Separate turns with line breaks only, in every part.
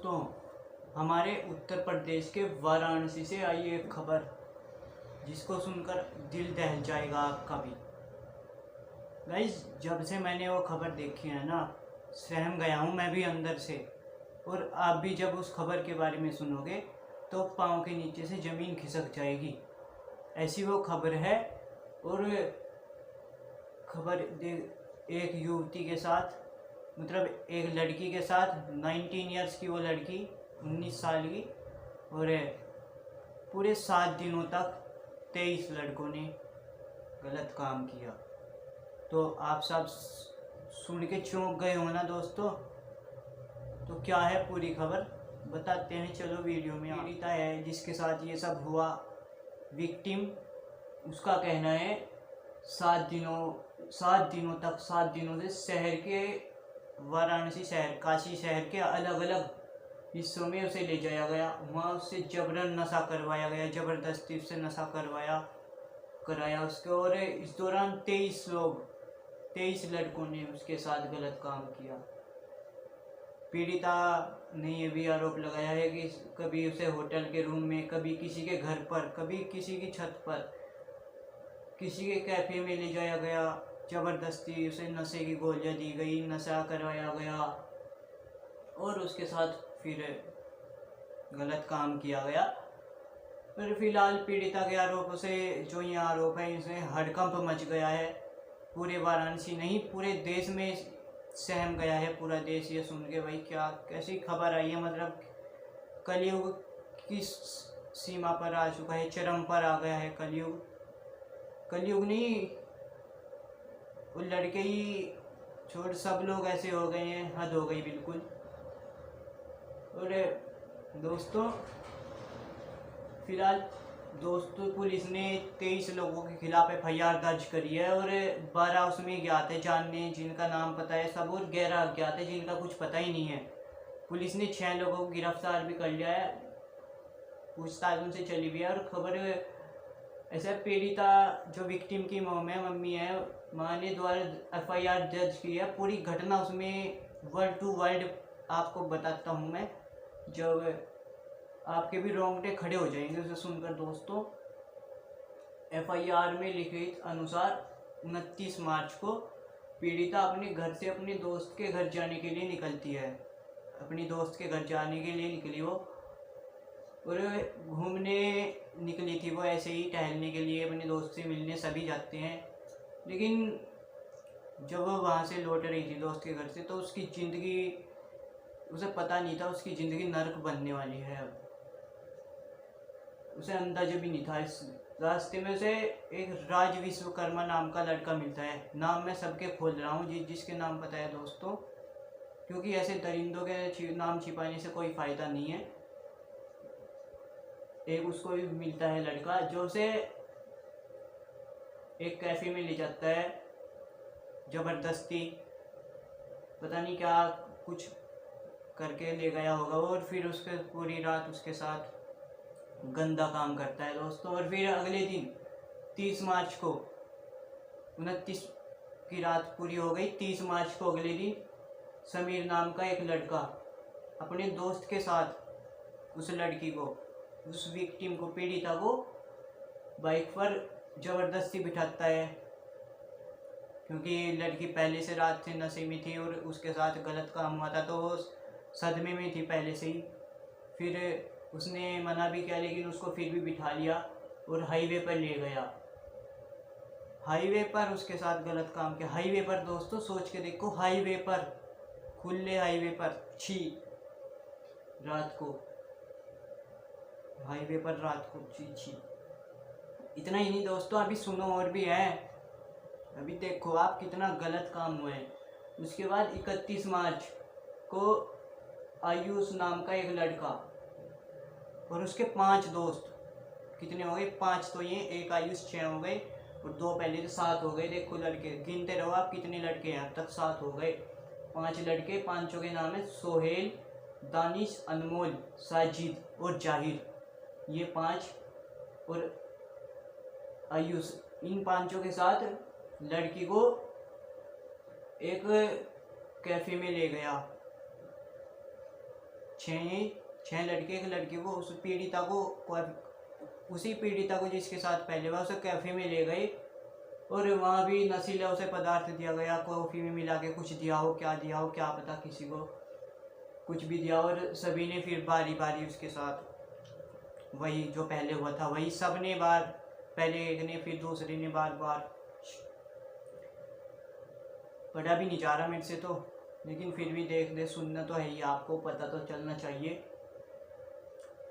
दोस्तों, हमारे उत्तर प्रदेश के वाराणसी से आई एक खबर जिसको सुनकर दिल दहल जाएगा आपका भी। गाइस, जब से मैंने वो खबर देखी है ना, सहम गया हूँ मैं भी अंदर से। और आप भी जब उस खबर के बारे में सुनोगे तो पाँव के नीचे से ज़मीन खिसक जाएगी। ऐसी वो खबर है। और खबर एक युवती के साथ, मतलब एक लड़की के साथ, 19 ईयर्स की वो लड़की, 19 साल की, और पूरे 7 दिनों तक 23 लड़कों ने गलत काम किया। तो आप सब सुन के चौंक गए हो ना दोस्तों। तो क्या है पूरी खबर, बताते हैं चलो वीडियो में। पीड़िता है जिसके साथ ये सब हुआ, विक्टिम, उसका कहना है 7 दिनों तक, 7 दिनों से शहर के, वाराणसी शहर, काशी शहर के अलग अलग हिस्सों में उसे ले जाया गया। वहाँ उससे जबरन नशा करवाया गया, ज़बरदस्ती उससे नशा कराया उसको। और इस दौरान 23 लड़कों ने उसके साथ गलत काम किया। पीड़िता ने यह भी आरोप लगाया है कि कभी उसे होटल के रूम में, कभी किसी के घर पर, कभी किसी की छत पर, किसी के कैफ़े में ले जाया गया, ज़बरदस्ती उसे नशे की गोलियां दी गई, नशा करवाया गया और उसके साथ फिर गलत काम किया गया। पर फिलहाल पीड़िता के आरोपों से, जो ये आरोप है, इसमें हड़कंप मच गया है। पूरे वाराणसी नहीं, पूरे देश में सहम गया है पूरा देश ये सुन के। भाई क्या, कैसी खबर आई है, मतलब कलयुग किस सीमा पर आ चुका है, चरम पर आ गया है कलयुग नहीं, वो लड़के ही छोड़ सब लोग ऐसे हो गए हैं, हद हो गई बिल्कुल। और दोस्तों, फिलहाल पुलिस ने 23 लोगों के खिलाफ FIR दर्ज करी है और 12 उसमें ज्ञात है जानने, जिनका नाम पता है सब, और 11 अज्ञात है जिनका कुछ पता ही नहीं है। पुलिस ने 6 लोगों को गिरफ्तार भी कर लिया है, पूछताछ उनसे चली भी है। और खबर ऐसा, पीड़िता जो विक्टिम की मॉम है, मम्मी है, माँ ने द्वारा FIR दर्ज की है। पूरी घटना उसमें वर्ड टू वर्ड आपको बताता हूँ मैं, जब आपके भी रोंगटे खड़े हो जाएंगे उसे सुनकर दोस्तों। FIR में लिखित अनुसार 29 मार्च को पीड़िता अपने घर से अपने दोस्त के घर जाने के लिए निकलती है। अपनी दोस्त के घर जाने के लिए निकली वो, और घूमने निकली थी वो, ऐसे ही टहलने के लिए, अपने दोस्त से मिलने सभी जाते हैं। लेकिन जब वो वहाँ से लौट रही थी दोस्त के घर से, तो उसकी ज़िंदगी, उसे पता नहीं था उसकी ज़िंदगी नर्क बनने वाली है। अब उसे अंदाजा भी नहीं था। इस रास्ते में से एक राज विश्वकर्मा नाम का लड़का मिलता है। नाम मैं सबके खोल रहा हूँ जिसके नाम पता है दोस्तों, क्योंकि ऐसे दरिंदों के नाम छिपाने से कोई फ़ायदा नहीं है। एक उसको भी मिलता है लड़का, जो उसे एक कैफ़े में ले जाता है ज़बरदस्ती, पता नहीं क्या कुछ करके ले गया होगा, और फिर उसके पूरी रात उसके साथ गंदा काम करता है दोस्तों। और फिर अगले दिन 30 मार्च को, 29 की रात पूरी हो गई, 30 मार्च को अगले दिन समीर नाम का एक लड़का अपने दोस्त के साथ उस लड़की को, उस विक्टिम को, पीड़िता को बाइक पर ज़बरदस्ती बिठाता है, क्योंकि लड़की पहले से रात से नशे में थी और उसके साथ गलत काम हुआ था, तो वो सदमे में थी पहले से ही। फिर उसने मना भी किया, लेकिन उसको फिर भी बिठा लिया और हाईवे पर ले गया। हाईवे पर उसके साथ गलत काम किया। हाईवे पर दोस्तों, सोच के देखो, हाईवे पर, खुले हाईवे पर, रात को, हाईवे पर रात को, छी। इतना ही नहीं दोस्तों, अभी सुनो और भी है। अभी देखो आप कितना गलत काम हुआ है। उसके बाद 31 मार्च को आयुष नाम का एक लड़का और उसके 5 दोस्त, कितने हो गए, 5 तो ये, एक आयुष, 6 हो गए, और 2 पहले से 7 हो गए। देखो लड़के गिनते रहो आप, कितने लड़के हैं, अब तक 7 हो गए। 5 लड़के, 5 के नाम है सोहेल, दानिश, अनमोल, साजिद और जाहिर। ये 5 और आयुष, इन 5 के साथ लड़की को एक कैफ़े में ले गया। छः लड़के एक लड़की को, उस पीड़िता को, उसी पीड़िता को जिसके साथ पहले हुआ, उसे कैफ़े में ले गए और वहाँ भी नशीला उसे पदार्थ दिया गया, कॉफ़ी में मिला के कुछ दिया हो क्या पता, किसी को कुछ भी दिया। और सभी ने फिर बारी बारी उसके साथ वही जो पहले हुआ था वही सब ने बार, पहले एक ने फिर दूसरे ने बार बार। पढ़ा भी नहीं जा रहा मेरे से तो, लेकिन फिर भी देख दे, सुनना तो है ही, आपको पता तो चलना चाहिए।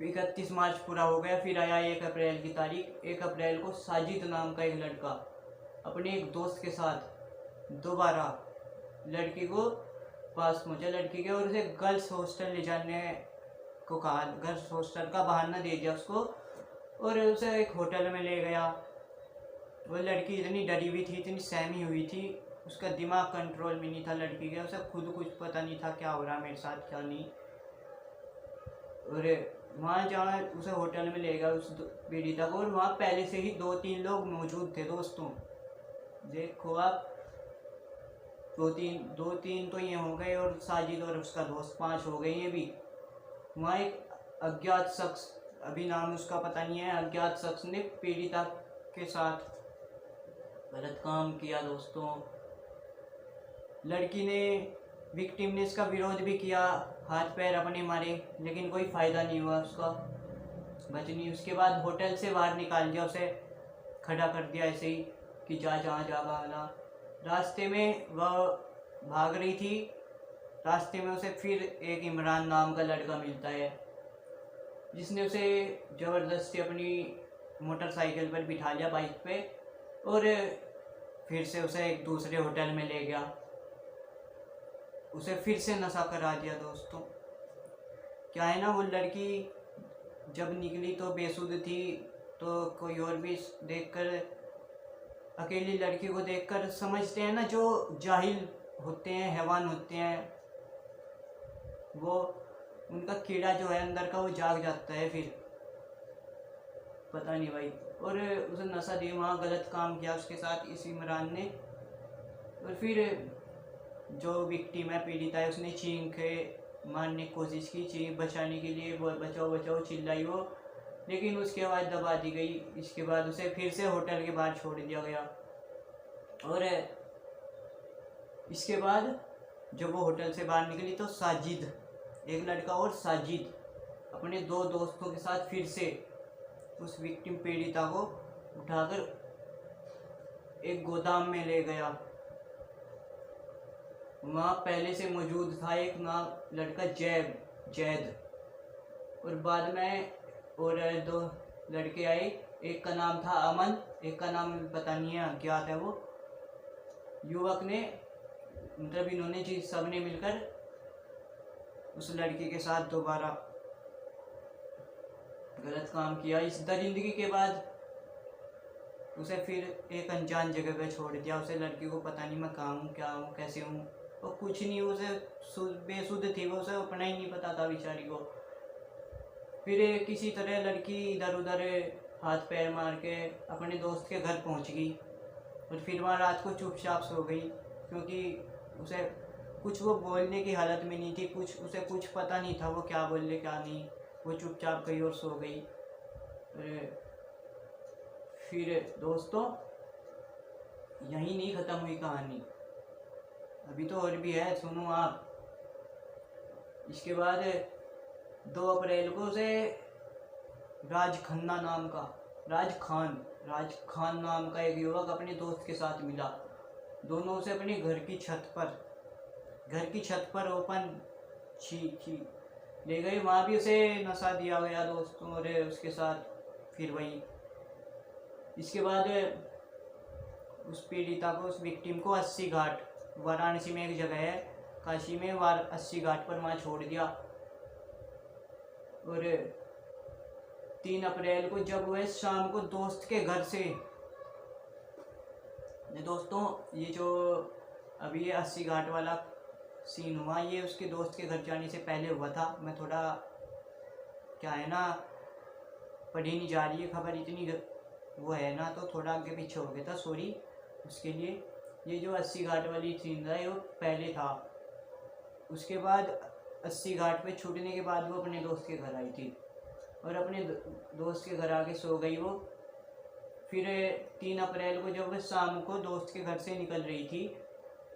31 मार्च पूरा हो गया, फिर आया 1 अप्रैल की तारीख। 1 अप्रैल को साजिद नाम का एक लड़का अपने एक दोस्त के साथ दोबारा लड़की को पास पहुंचा, लड़की के, और उसे गर्ल्स हॉस्टल ले जाने को कहा। गर्ल्स हॉस्टल का बहाना दे दिया उसको और उसे एक होटल में ले गया। वो लड़की इतनी डरी हुई थी, इतनी सहमी हुई थी, उसका दिमाग कंट्रोल में नहीं था लड़की के, उसे खुद कुछ पता नहीं था क्या हो रहा मेरे साथ क्या नहीं। और वहाँ जहाँ उसे होटल में ले गया उस पीड़िता को, और वहाँ पहले से ही 2-3 लोग मौजूद थे दोस्तों। देखो आप, दो तीन तो ये हो गए, और साजिद और उसका दोस्त 5 हो गए ये भी। वहाँ एक अज्ञात शख्स, अभी नाम उसका पता नहीं है, अज्ञात शख्स ने पीड़िता के साथ गलत काम किया दोस्तों। लड़की ने, विक्टिम ने इसका विरोध भी किया, हाथ पैर अपने मारे, लेकिन कोई फ़ायदा नहीं हुआ, उसका बचनी। उसके बाद होटल से बाहर निकाल दिया, उसे खड़ा कर दिया ऐसे ही कि जा जहाँ जा वाला। रास्ते में वह भाग रही थी, रास्ते में उसे फिर एक इमरान नाम का लड़का मिलता है, जिसने उसे ज़बरदस्ती अपनी मोटरसाइकिल पर बिठा लिया, बाइक पे, और फिर से उसे एक दूसरे होटल में ले गया, उसे फिर से नशा करा दिया दोस्तों। क्या है ना, वो लड़की जब निकली तो बेसुध थी, तो कोई और भी देखकर, अकेली लड़की को देखकर समझते हैं ना जो जाहिल होते हैं, हैवान होते हैं, वो उनका कीड़ा जो है अंदर का वो जाग जाता है, फिर पता नहीं भाई। और उसे नशा दिया, वहाँ गलत काम किया उसके साथ इस इमरान ने। और फिर जो विक्टिम है, पीड़िता है, उसने चीख के मारने की कोशिश की, चीख बचाने के लिए, वो बचाओ बचाओ चिल्लाई वो, लेकिन उसकी आवाज़ दबा दी गई। इसके बाद उसे फिर से होटल के बाहर छोड़ दिया गया। और इसके बाद जब वो होटल से बाहर निकली तो साजिद, एक लड़का और साजिद अपने 2 दोस्तों के साथ फिर से उस विक्टिम पीड़िता को उठाकर एक गोदाम में ले गया। वहाँ पहले से मौजूद था एक नाम लड़का जैद, और बाद में और 2 लड़के आए, एक का नाम था अमन, एक का नाम पता नहीं है, अज्ञात है। वो युवक ने, मतलब इन्होंने जी सब ने मिलकर उस लड़की के साथ दोबारा गलत काम किया। इस दरिंदगी के बाद उसे फिर एक अनजान जगह पे छोड़ दिया। उसे लड़की को पता नहीं मैं कहाँ हूँ, क्या हूँ, कैसे हूँ, और कुछ नहीं, उसे बेसुध थी वो, उसे अपना ही नहीं पता था बेचारी को। फिर किसी तरह लड़की इधर उधर हाथ पैर मार के अपने दोस्त के घर पहुंच गई, और फिर वहाँ रात को चुपचाप सो गई, क्योंकि उसे कुछ वो बोलने की हालत में नहीं थी, उसे कुछ पता नहीं था वो क्या बोले क्या नहीं। वो चुपचाप गई और सो गई। फिर दोस्तों यहीं नहीं ख़त्म हुई कहानी, अभी तो और भी है, सुनो आप। इसके बाद 2 अप्रैल को उसे राज खान नाम का एक युवक अपने दोस्त के साथ मिला। दोनों उसे अपने घर की छत पर ओपन ले गए। वहाँ भी उसे नशा दिया गया दोस्तों, और उसके साथ फिर वही। इसके बाद उस पीड़िता को, उस विक्टिम को 80 घाट, वाराणसी में एक जगह है काशी में, 80 घाट पर वहाँ छोड़ दिया। और 3 अप्रैल को जब वह शाम को दोस्त के घर से, दोस्तों ये जो अभी ये 80 घाट वाला सीन हुआ, ये उसके दोस्त के घर जाने से पहले हुआ था। मैं थोड़ा, क्या है ना, पढ़ी नहीं जा रही है खबर, इतनी वो है ना, तो थोड़ा आगे पीछे हो गया था, सॉरी उसके लिए। ये जो 80 घाट वाली सीन था वो पहले था। उसके बाद 80 घाट पे छूटने के बाद वो अपने दोस्त के घर आई थी और अपने दोस्त के घर आके सो गई वो। फिर 3 अप्रैल को जब वह शाम को दोस्त के घर से निकल रही थी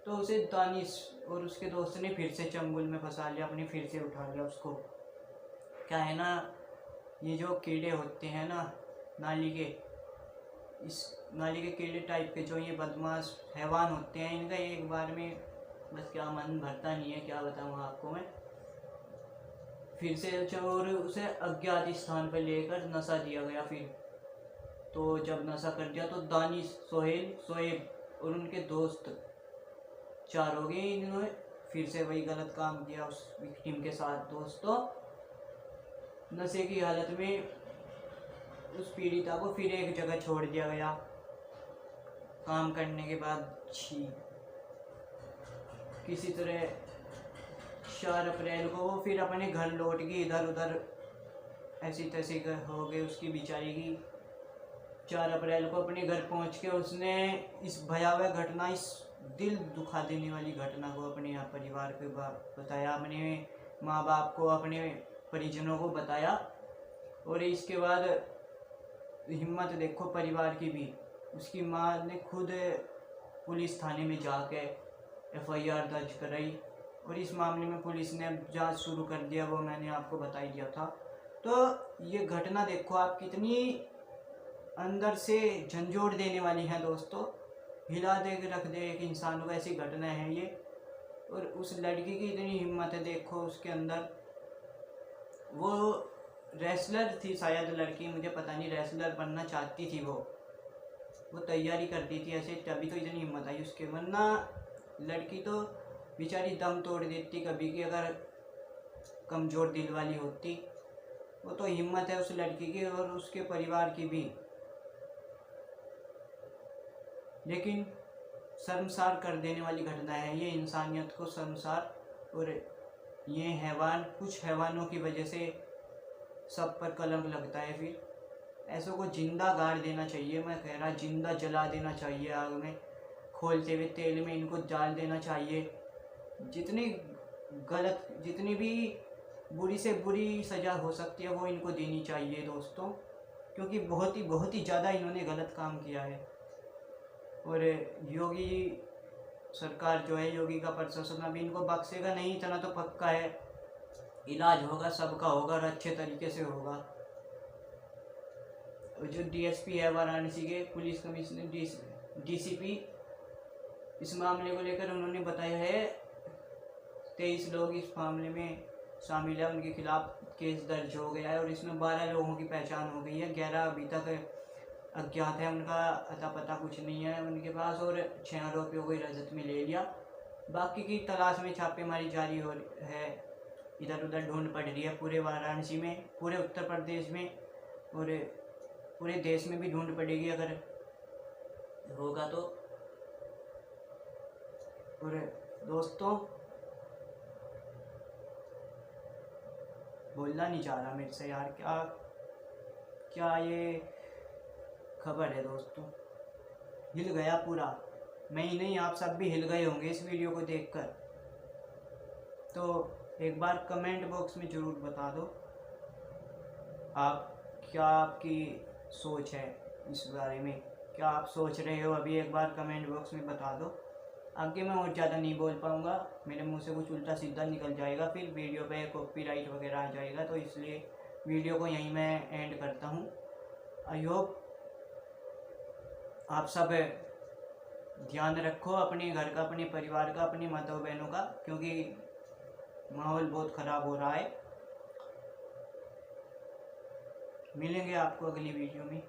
तो उसे दानिश और उसके दोस्त ने फिर से चंगुल में फंसा लिया, अपने फिर से उठा लिया उसको। क्या है ना, ये जो कीड़े होते हैं ना नाली के, इस नाली के कीड़े टाइप के जो ये बदमाश हैवान होते हैं, इनका एक बार में बस क्या मन भरता नहीं है, क्या बताऊँ आपको मैं। फिर से और उसे अज्ञात स्थान पर लेकर नशा दिया गया। फिर तो जब नशा कर दिया तो दानिश, सोहेल, शोएब और उनके दोस्त 4 हो गए। इन्होंने फिर से वही गलत काम किया उस विक्टिम के साथ। दोस्तों, नशे की हालत में उस पीड़िता को फिर एक जगह छोड़ दिया गया काम करने के बाद। किसी तरह 4 अप्रैल को वो फिर अपने घर लौट गई। इधर उधर ऐसी तैसी हो गई उसकी बेचारी की। 4 अप्रैल को अपने घर पहुंच के उसने इस भयावह घटना, इस दिल दुखा देने वाली घटना को अपने परिवार को बताया, अपने माँ बाप को, अपने परिजनों को बताया। और इसके बाद हिम्मत देखो परिवार की भी, उसकी माँ ने खुद पुलिस थाने में जाके FIR दर्ज कराई और इस मामले में पुलिस ने जांच शुरू कर दिया, वो मैंने आपको बता ही दिया था। तो ये घटना देखो आप कितनी अंदर से झंझोड़ देने वाली है दोस्तों, हिला दे के रख दे एक इंसान को, ऐसी घटना है ये। और उस लड़की की इतनी हिम्मत है देखो उसके अंदर। वो रेसलर थी शायद लड़की, मुझे पता नहीं, रेसलर बनना चाहती थी वो तैयारी करती थी ऐसे, तभी तो इतनी हिम्मत आई उसके। वरना लड़की तो बेचारी दम तोड़ देती कभी की, अगर कमज़ोर दिल वाली होती। वो तो हिम्मत है उस लड़की की और उसके परिवार की भी, लेकिन शर्मसार कर देने वाली घटना है ये, इंसानियत को शर्मसार। और ये हैवान, कुछ हैवानों की वजह से सब पर कलंक लगता है। फिर ऐसों को जिंदा गाड़ देना चाहिए, मैं कह रहा जिंदा जला देना चाहिए, आग में खोलते हुए तेल में इनको डाल देना चाहिए। जितनी गलत, जितनी भी बुरी से बुरी सज़ा हो सकती है वो इनको देनी चाहिए दोस्तों, क्योंकि बहुत ही ज़्यादा इन्होंने गलत काम किया है। और योगी सरकार जो है, योगी का प्रशासन अभी इनको बख्शेगा नहीं, इतना तो पक्का है। इलाज होगा, सबका होगा और अच्छे तरीके से होगा। जो DSP है वाराणसी के, पुलिस कमिश्नर DCP, इस मामले को लेकर उन्होंने बताया है 23 लोग इस मामले में शामिल है, उनके खिलाफ केस दर्ज हो गया है और इसमें 12 लोगों की पहचान हो गई है। 11 अभी तक अज्ञात है, उनका अता पता कुछ नहीं है उनके पास, और 6 आरोपियों को हिरासत में ले लिया। बाकी की तलाश में छापेमारी जारी हो है, इधर उधर ढूंढ पड़ रही है पूरे वाराणसी में, पूरे उत्तर प्रदेश में और पूरे देश में भी ढूंढ पड़ेगी अगर होगा तो। और दोस्तों, बोलना नहीं चाह रहा मेरे से यार, क्या ये खबर है दोस्तों। हिल गया पूरा, मैं ही नहीं आप सब भी हिल गए होंगे इस वीडियो को देखकर। तो एक बार कमेंट बॉक्स में ज़रूर बता दो क्या आपकी सोच है इस बारे में, क्या आप सोच रहे हो अभी, एक बार कमेंट बॉक्स में बता दो। आगे मैं और ज़्यादा नहीं बोल पाऊँगा, मेरे मुंह से कुछ उल्टा सीधा निकल जाएगा, फिर वीडियो पे कॉपीराइट वगैरह आ जाएगा, तो इसलिए वीडियो को यहीं मैं एंड करता हूँ। आई होप आप सब ध्यान रखो अपने घर का, अपने परिवार का, अपनी माताओं बहनों का, क्योंकि माहौल बहुत ख़राब हो रहा है। मिलेंगे आपको अगली वीडियो में।